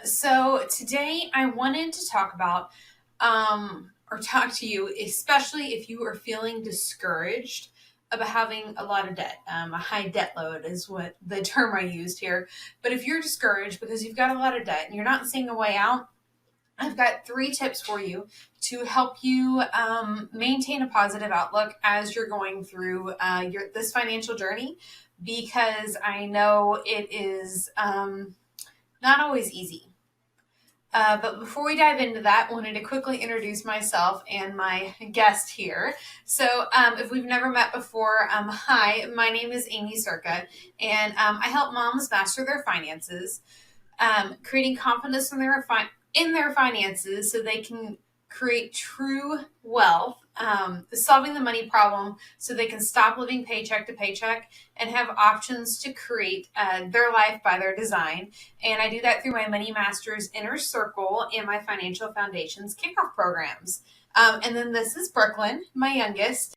So today I wanted to talk about, or talk to you, especially if you are feeling discouraged about having a lot of debt. A high debt load is what the term I used here. But if you're discouraged because you've got a lot of debt and you're not seeing a way out, I've got 3 tips for you to help you maintain a positive outlook as you're going through this financial journey, because I know it is not always easy. But before we dive into that, I wanted to quickly introduce myself and my guest here. So if we've never met before, hi, my name is Amy Circa, and I help moms master their finances, creating confidence in their finances so they can create true wealth, solving the money problem so they can stop living paycheck to paycheck and have options to create their life by their design. And I do that through my Money Masters Inner Circle and my Financial Foundations kickoff programs. And then this is Brooklyn, my youngest.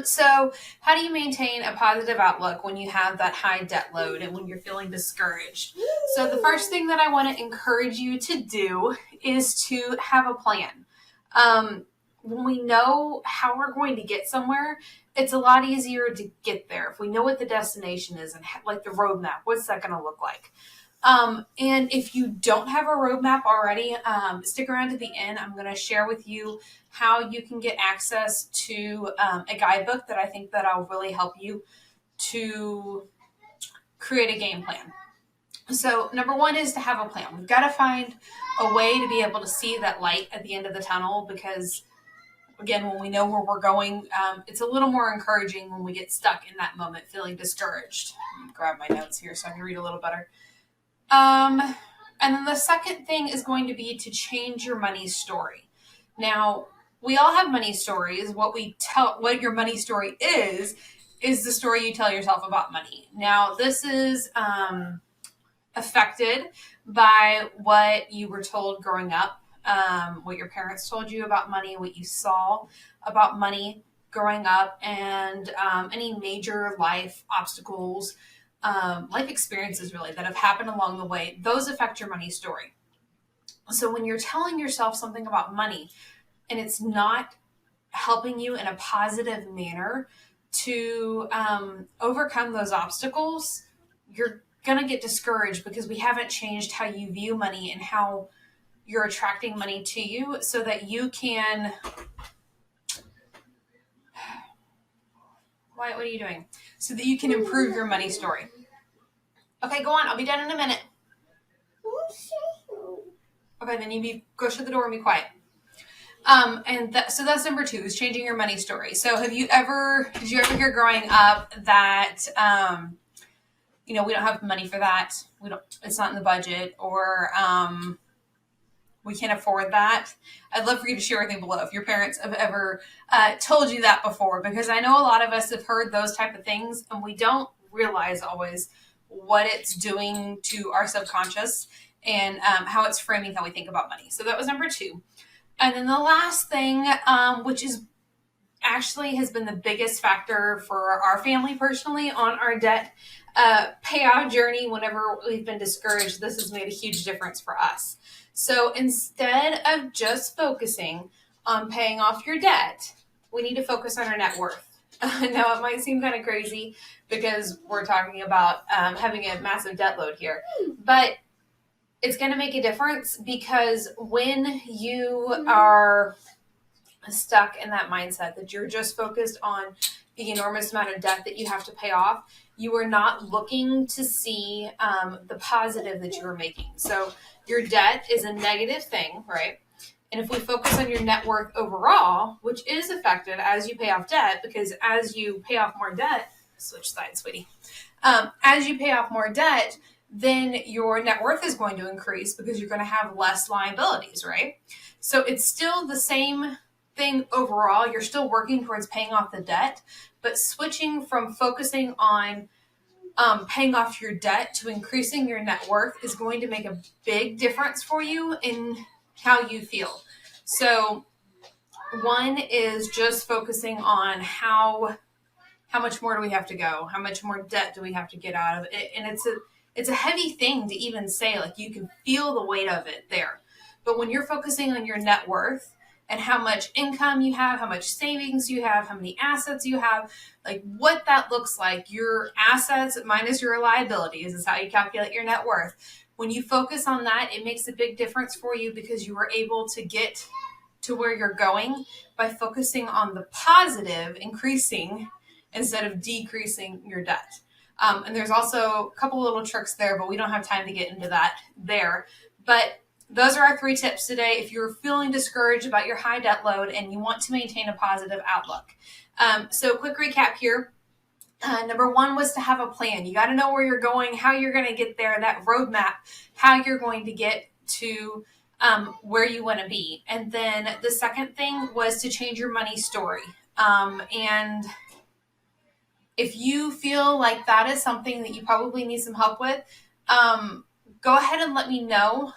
So how do you maintain a positive outlook when you have that high debt load and when you're feeling discouraged? So the first thing that I want to encourage you to do is to have a plan. When we know how we're going to get somewhere, it's a lot easier to get there. If we know what the destination is and like the roadmap, what's that going to look like? And if you don't have a roadmap already, stick around to the end. I'm going to share with you how you can get access to a guidebook that I think that'll really help you to create a game plan. So number 1 is to have a plan. We've got to find a way to be able to see that light at the end of the tunnel, because again, when we know where we're going, it's a little more encouraging when we get stuck in that moment feeling discouraged. Let me grab my notes here so I can read a little better. And then the second thing is going to be to change your money story. Now, we all have money stories. What your money story is the story you tell yourself about money. Now, this is affected by what you were told growing up, what your parents told you about money, what you saw about money growing up, and any major life obstacles, life experiences really that have happened along the way. Those affect your money story. So when you're telling yourself something about money and it's not helping you in a positive manner to overcome those obstacles, you're going to get discouraged, because we haven't changed how you view money and how you're attracting money to you so that you can... What are you doing? So that you can improve your money story. Okay, go on. I'll be done in a minute. Okay, then you go shut the door and be quiet. So that's number 2, is changing your money story. So did you ever hear growing up that, we don't have money for that. It's not in the budget, or, we can't afford that. I'd love for you to share with me below if your parents have ever told you that before, because I know a lot of us have heard those type of things and we don't realize always what it's doing to our subconscious and how it's framing how we think about money. So that was number 2. And then the last thing, which is actually has been the biggest factor for our family personally on our debt payoff journey, whenever we've been discouraged, this has made a huge difference for us. So instead of just focusing on paying off your debt, we need to focus on our net worth. Now, it might seem kind of crazy because we're talking about having a massive debt load here, but it's going to make a difference, because when you are stuck in that mindset that you're just focused on the enormous amount of debt that you have to pay off, you are not looking to see the positive that you're making. So your debt is a negative thing, right? And if we focus on your net worth overall, which is affected as you pay off debt, because as you pay off more debt, switch sides, sweetie. As you pay off more debt, then your net worth is going to increase because you're going to have less liabilities, right? So it's still the same thing overall. You're still working towards paying off the debt, but switching from focusing on paying off your debt to increasing your net worth is going to make a big difference for you in how you feel. So 1 is just focusing on how how much more do we have to go? How much more debt do we have to get out of it? And it's a heavy thing to even say, like you can feel the weight of it there. But when you're focusing on your net worth and how much income you have, how much savings you have, how many assets you have, like what that looks like, your assets minus your liabilities is how you calculate your net worth. When you focus on that, it makes a big difference for you because you were able to get to where you're going by focusing on the positive, increasing instead of decreasing your debt. And there's also a couple little tricks there, but we don't have time to get into that there. But those are our 3 tips today. If you're feeling discouraged about your high debt load and you want to maintain a positive outlook. So quick recap here. Number 1 was to have a plan. You got to know where you're going, how you're going to get there, that roadmap, how you're going to get to where you want to be. And then the second thing was to change your money story. And if you feel like that is something that you probably need some help with, go ahead and let me know.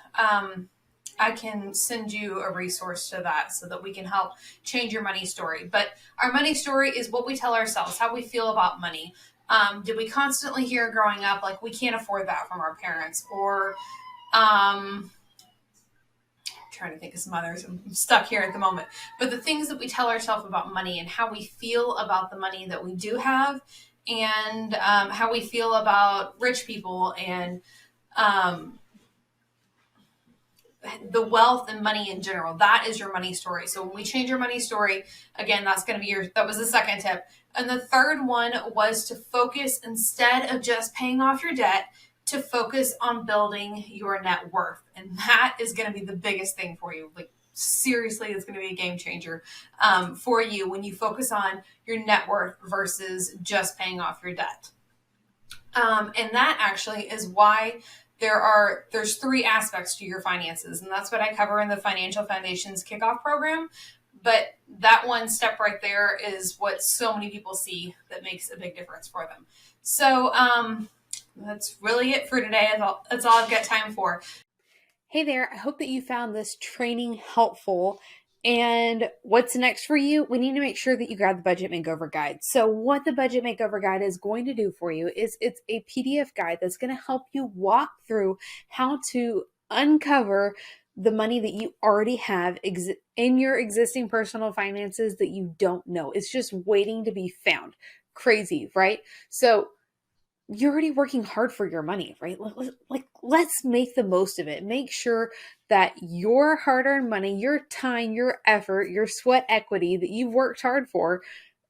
I can send you a resource to that so that we can help change your money story. But our money story is what we tell ourselves, how we feel about money. Did we constantly hear growing up, like we can't afford that from our parents? Or trying to think of some others. I'm stuck here at the moment. But the things that we tell ourselves about money and how we feel about the money that we do have and how we feel about rich people and the wealth and money in general. That is your money story. So when we change your money story, again, that's going to be that was the second tip. And the third one was to focus, instead of just paying off your debt, to focus on building your net worth. And that is going to be the biggest thing for you. Like seriously, it's going to be a game changer for you when you focus on your net worth versus just paying off your debt. And that actually is why there's 3 aspects to your finances. And that's what I cover in the Financial Foundations Kickoff Program. But that one step right there is what so many people see that makes a big difference for them. So that's really it for today. That's all I've got time for. Hey there, I hope that you found this training helpful. And what's next for you? We need to make sure that you grab the Budget Makeover Guide. So what the Budget Makeover Guide is going to do for you is it's a PDF guide that's going to help you walk through how to uncover the money that you already have in your existing personal finances that you don't know. It's just waiting to be found. Crazy, right? So you're already working hard for your money, right? Like, let's make the most of it. Make sure that your hard-earned money, your time, your effort, your sweat equity that you've worked hard for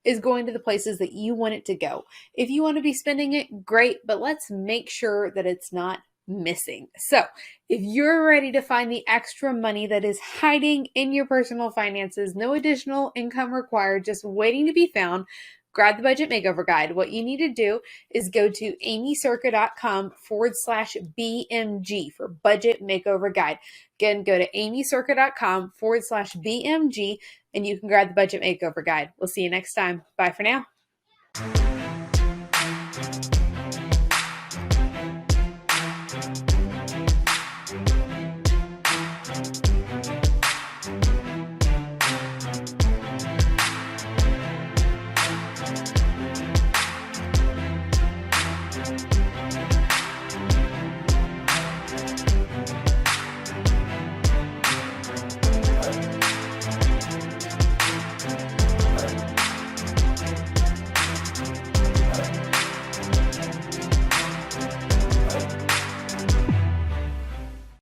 is going to the places that you want it to go. If you want to be spending it, great, but let's make sure that it's not missing. So if you're ready to find the extra money that is hiding in your personal finances, no additional income required, just waiting to be found, grab the Budget Makeover Guide. What you need to do is go to amycirca.com/BMG for Budget Makeover Guide. Again, go to amycirca.com/BMG and you can grab the Budget Makeover Guide. We'll see you next time. Bye for now.